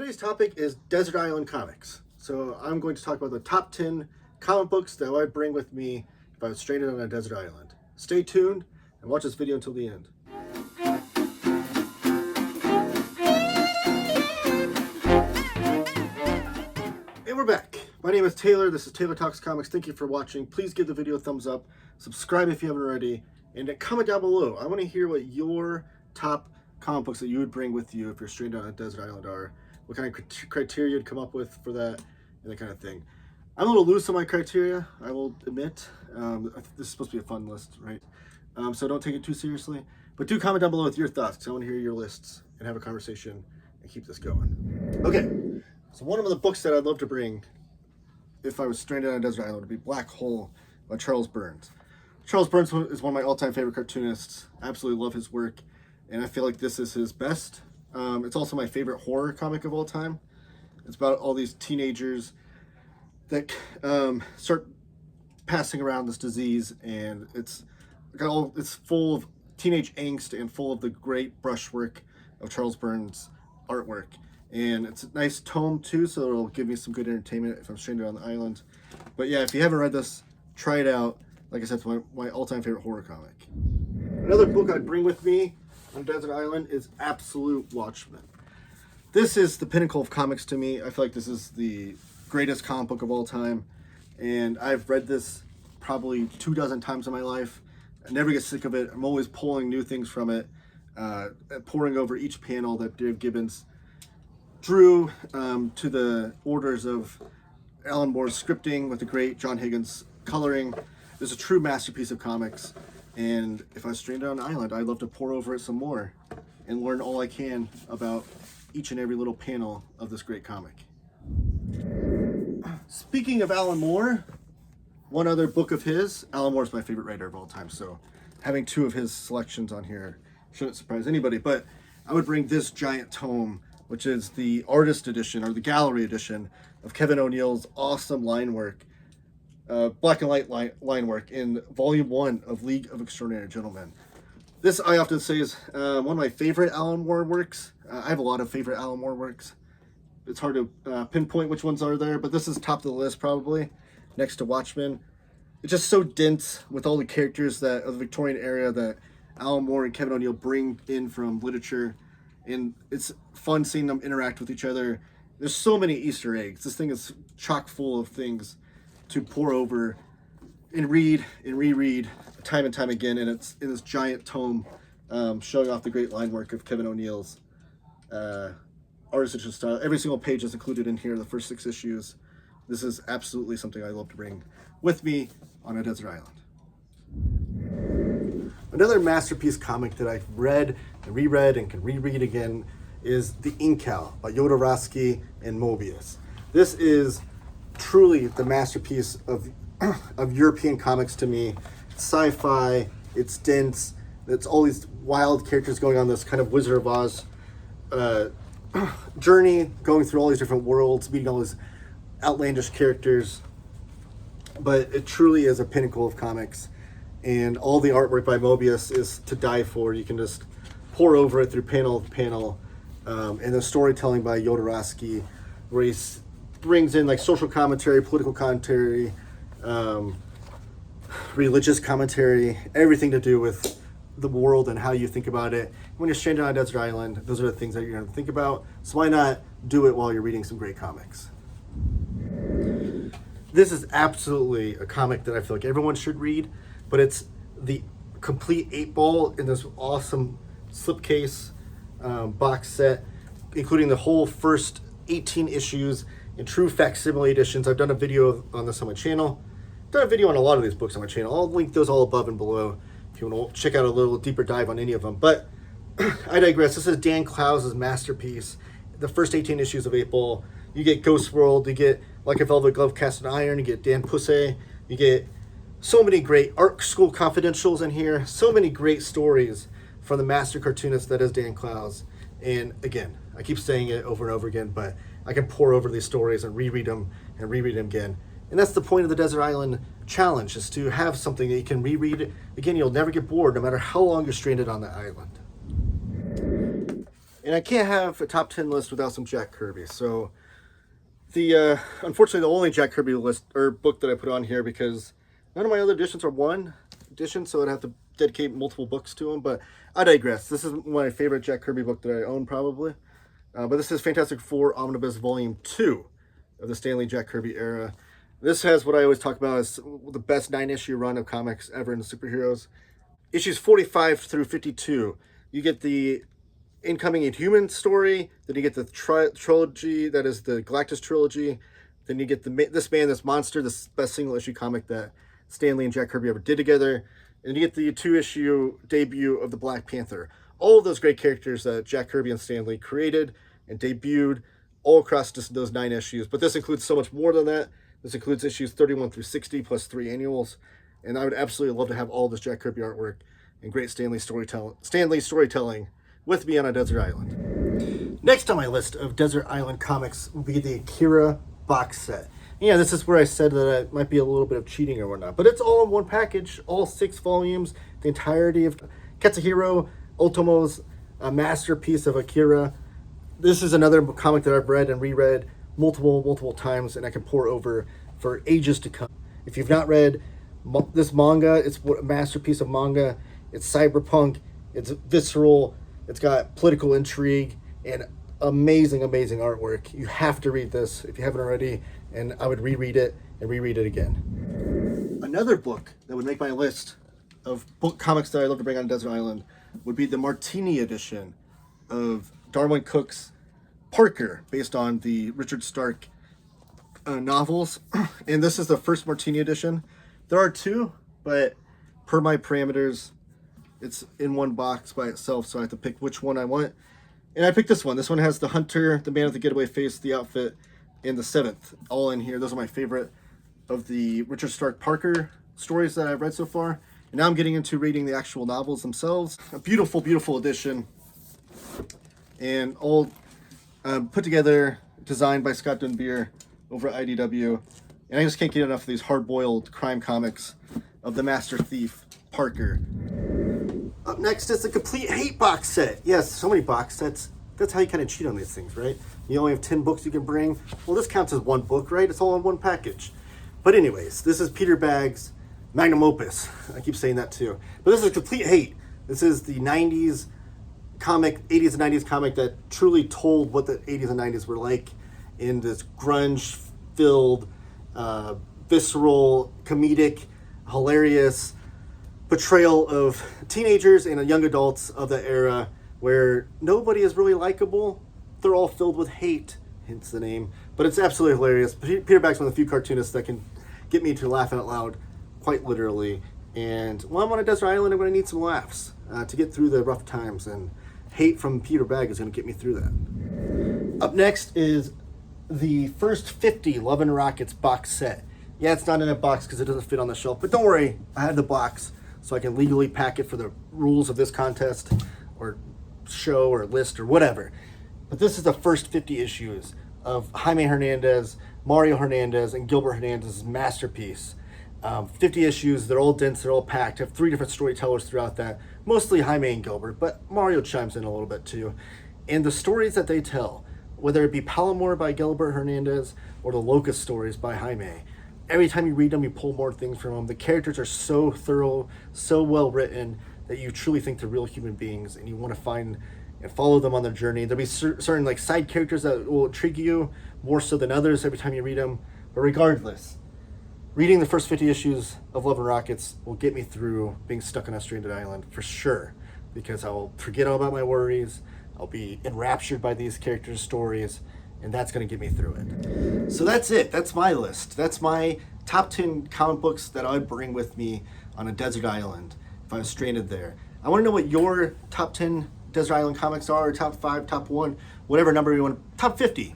Today's topic is Desert Island comics. So I'm going to talk about the top 10 comic books that I would bring with me if I was stranded on a desert island. Stay tuned and watch this video until the end. And we're back. My name is Taylor. This is Taylor Talks Comics. Thank you for watching. Please give the video a thumbs up, subscribe if you haven't already, and comment down below. I want to hear what your top comic books that you would bring with you if you're stranded on a desert island are. What kind of criteria you'd come up with for that, and that kind of thing. I'm a little loose on my criteria, I will admit. This is supposed to be a fun list, right? So don't take it too seriously. But do comment down below with your thoughts, because I want to hear your lists and have a conversation and keep this going. Okay, so one of the books that I'd love to bring if I was stranded on a desert island would be Black Hole by Charles Burns. Charles Burns is one of my all-time favorite cartoonists. I absolutely love his work, and I feel like this is his best. It's also my favorite horror comic of all time. It's about all these teenagers that start passing around this disease, and it's full of teenage angst and full of the great brushwork of Charles Burns' artwork. And it's a nice tome too, so it'll give me some good entertainment if I'm stranded on the island. But yeah, if you haven't read this, try it out. Like I said, it's my all-time favorite horror comic. Another book I'd bring with me on Desert Island is Absolute Watchmen. This is the pinnacle of comics to me. I feel like this is the greatest comic book of all time, and I've read this probably 24 times in my life. I never get sick of it. I'm always pulling new things from it, poring over each panel that Dave Gibbons drew to the orders of Alan Moore's scripting with the great John Higgins coloring. It's a true masterpiece of comics. And if I was stranded on an island, I'd love to pour over it some more and learn all I can about each and every little panel of this great comic. Speaking of Alan Moore, one other book of his, Alan Moore is my favorite writer of all time, so having two of his selections on here shouldn't surprise anybody, but I would bring this giant tome, which is the artist edition or the gallery edition of Kevin O'Neill's awesome line work. Black and white line work in Volume 1 of League of Extraordinary Gentlemen. This, I often say, is one of my favorite Alan Moore works. I have a lot of favorite Alan Moore works. It's hard to pinpoint which ones are there, but this is top of the list probably, next to Watchmen. It's just so dense with all the characters of the Victorian era that Alan Moore and Kevin O'Neill bring in from literature, and it's fun seeing them interact with each other. There's so many Easter eggs. This thing is chock full of things to pour over and read and reread time and time again, and it's in this giant tome showing off the great line work of Kevin O'Neill's artisan style. Every single page is included in here, the first 6 issues. This is absolutely something I love to bring with me on a desert island. Another masterpiece comic that I've read and reread and can reread again is the Incal by Jodorowsky and Moebius. This is truly the masterpiece of European comics to me. It's sci-fi, it's dense, it's all these wild characters going on this kind of Wizard of Oz journey, going through all these different worlds, meeting all these outlandish characters. But it truly is a pinnacle of comics, and all the artwork by Moebius is to die for. You can just pour over it through panel to panel, and the storytelling by Jodorowsky, where he's brings in like social commentary, political commentary, religious commentary, everything to do with the world and how you think about it. When you're stranded on a desert island, those are the things that you're going to think about. So why not do it while you're reading some great comics? This is absolutely a comic that I feel like everyone should read, but it's the complete 8-ball in this awesome slipcase box set, including the whole first 18 issues in true facsimile editions. I've done a video on this on my channel. I've done a video on a lot of these books on my channel. I'll link those all above and below if you want to check out a little deeper dive on any of them. But I digress. This is Dan Clowes' masterpiece. The first 18 issues of 8-ball. You get Ghost World, you get Like a Velvet Glove Cast in Iron, you get Dan Pussy, you get so many great art school confidentials in here, so many great stories from the master cartoonist that is Dan Clowes. And again, I keep saying it over and over again, but I can pour over these stories and reread them again. And that's the point of the Desert Island Challenge, is to have something that you can reread. Again, you'll never get bored no matter how long you're stranded on the island. And I can't have a top 10 list without some Jack Kirby. So the unfortunately the only Jack Kirby list or book that I put on here, because none of my other editions are one edition, so I'd have to dedicate multiple books to them. But I digress. This is my favorite Jack Kirby book that I own, probably. But this is Fantastic Four Omnibus Volume 2 of the Stan Lee Jack Kirby era. This has what I always talk about as the best 9-issue run of comics ever in the superheroes. Issues 45 through 52. You get the incoming Inhuman story, then you get the trilogy that is the Galactus trilogy, then you get This Man, This Monster, the best single issue comic that Stan Lee and Jack Kirby ever did together, and you get the 2-issue debut of the Black Panther. All of those great characters that Jack Kirby and Stan Lee created and debuted all across just those 9 issues. But this includes so much more than that. This includes issues 31 through 60 plus 3 annuals, and I would absolutely love to have all this Jack Kirby artwork and great Stan Lee storytelling with me on a desert island. Next on my list of desert island comics will be the Akira box set. Yeah, this is where I said that it might be a little bit of cheating or whatnot, but it's all in one package, all 6 volumes, the entirety of Katsuhiro Otomo's masterpiece of Akira. This is another comic that I've read and reread multiple times, and I can pour over for ages to come. If you've not read this manga, it's a masterpiece of manga. It's cyberpunk, it's visceral, it's got political intrigue, and amazing artwork. You have to read this if you haven't already, and I would reread it and reread it again. Another book that would make my list of book comics that I love to bring on Desert Island would be the Martini edition of Darwyn Cooke's Parker, based on the Richard Stark novels. And this is the first Martini edition. There are 2, but per my parameters, it's in one box by itself, so I have to pick which one I want. And I picked this one. This one has the Hunter, the Man with the Getaway Face, the outfit, and the 7th all in here. Those are my favorite of the Richard Stark Parker stories that I've read so far. And now I'm getting into reading the actual novels themselves. A beautiful edition. And all put together, designed by Scott Dunbier over at IDW. And I just can't get enough of these hard-boiled crime comics of the Master Thief, Parker. Up next is the Complete Hate box set. Yes, so many box sets. That's how you kind of cheat on these things, right? You only have 10 books you can bring. Well, this counts as one book, right? It's all in one package. But anyways, this is Peter Bagge's magnum opus. I keep saying that too. But this is Complete Hate. This is the 90s comic, 80s and 90s comic that truly told what the 80s and 90s were like in this grunge-filled, visceral, comedic, hilarious portrayal of teenagers and young adults of the era, where nobody is really likable. They're all filled with hate, hence the name. But it's absolutely hilarious. Peter Bagge's one of the few cartoonists that can get me to laugh out loud, quite literally. And when I'm on a desert island, I'm going to need some laughs to get through the rough times. And hate from Peter Bagge is going to get me through that. Up next is the first 50 Love and Rockets box set. Yeah, it's not in a box because it doesn't fit on the shelf. But don't worry, I have the box, so I can legally pack it for the rules of this contest or show or list or whatever. But this is the first 50 issues of Jaime Hernandez, Mario Hernandez, and Gilbert Hernandez's masterpiece. 50 issues, they're all dense, they're all packed. I have 3 different storytellers throughout that, mostly Jaime and Gilbert, but Mario chimes in a little bit too. And the stories that they tell, whether it be Palomar by Gilbert Hernandez or the Locust stories by Jaime, every time you read them, you pull more things from them. The characters are so thorough, so well written, that you truly think they're real human beings, and you want to find and follow them on their journey. There'll be certain like side characters that will intrigue you more so than others every time you read them. But regardless, reading the first 50 issues of Love and Rockets will get me through being stuck on a stranded island for sure, because I'll forget all about my worries. I'll be enraptured by these characters' stories, and that's going to get me through it. So that's it. That's my list. That's my top 10 comic books that I'd bring with me on a desert island if I was stranded there. I want to know what your top 10 desert island comics are, or top 5, top 1, whatever number you want. Top 50.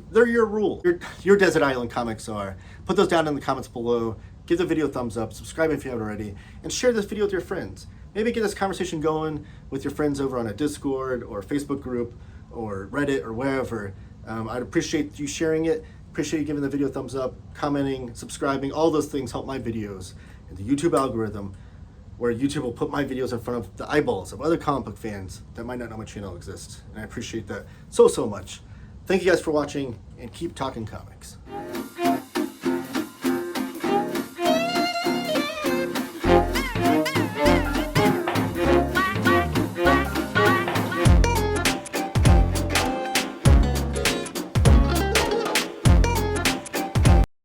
They're your rule. Your desert island comics are. Put those down in the comments below. Give the video a thumbs up. Subscribe if you haven't already. And share this video with your friends. Maybe get this conversation going with your friends over on a Discord or Facebook group or Reddit or wherever. I'd appreciate you sharing it. Appreciate you giving the video a thumbs up, commenting, subscribing. All those things help my videos and the YouTube algorithm where YouTube will put my videos in front of the eyeballs of other comic book fans that might not know my channel exists. And I appreciate that so much. Thank you guys for watching, and keep talking comics.